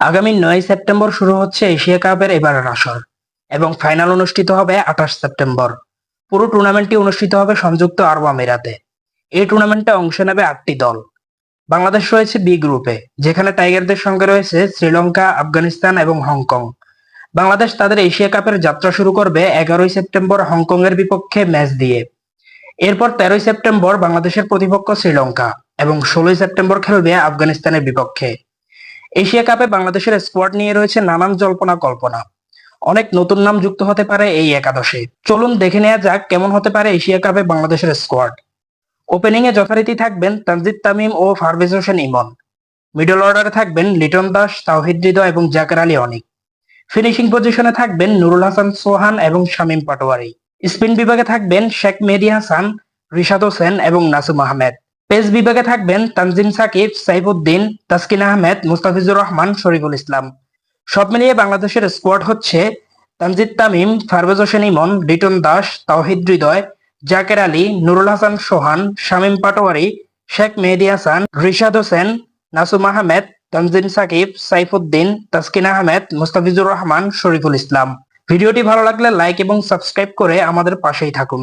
আগামী ৯ সেপ্টেম্বর শুরু হচ্ছে এশিয়া কাপের এবারের আসর এবং ফাইনাল অনুষ্ঠিত হবে ২৮ সেপ্টেম্বর। পুরো টুর্নামেন্টটি অনুষ্ঠিত হবে সংযুক্ত আরব আমিরাতে। এই টুর্নামেন্টে অংশ নেবে ৮টি দল। বাংলাদেশ রয়েছে বি গ্রুপে, যেখানে টাইগারদের সঙ্গে রয়েছে শ্রীলঙ্কা, আফগানিস্তান এবং হংকং। বাংলাদেশ তাদের এশিয়া কাপের যাত্রা শুরু করবে ১১ সেপ্টেম্বর হংকং এর বিপক্ষে ম্যাচ দিয়ে। এরপর ১৩ সেপ্টেম্বর বাংলাদেশের প্রতিপক্ষ শ্রীলঙ্কা এবং ১৬ সেপ্টেম্বর খেলবে আফগানিস্তানের বিপক্ষে। এশিয়া কাপে বাংলাদেশের স্কোয়াড নিয়ে রয়েছে নানান জল্পনা কল্পনা। অনেক নতুন নাম যুক্ত হতে পারে এই একাদশে। চলুন দেখে নেওয়া যাক কেমন হতে পারে এশিয়া কাপে বাংলাদেশের স্কোয়াড। ওপেনিং এ যথারীতি থাকবেন তানজিদ তামিম ও পারভেজ হোসেন ইমন। মিডল অর্ডারে থাকবেন লিটন দাস, তাওহিদ হৃদয় এবং জাকের আলী অনিক। ফিনিশিং পজিশনে থাকবেন নুরুল হাসান সোহান এবং শামীম পাটোয়ারি। স্পিন বিভাগে থাকবেন শেখ মেহেদী হাসান, রিশাদ হোসেন এবং নাসুম আহমেদ। পেস বিভাগে থাকবেন তানজিম সাকিব, সাইফুদ্দিন, তাসকিন আহমেদ, মুস্তাফিজুর রহমান, শরীফুল ইসলাম। সব মিলিয়ে বাংলাদেশের স্কোয়াড হচ্ছে তানজিদ তামিম, পারভেজ হোসেন ইমন, লিটন দাস, তাওহিদ হৃদয়, জাকের আলী, নুরুল হাসান সোহান, শামীম পাটোয়ারি, শেখ মেহেদী হাসান, রিশাদ হোসেন, নাসুম আহমেদ, তানজিম সাকিব, সাইফুদ্দিন, তাসকিন আহমেদ, মুস্তাফিজুর রহমান, শরীফুল ইসলাম। ভিডিওটি ভালো লাগলে লাইক এবং সাবস্ক্রাইব করে আমাদের পাশেই থাকুন।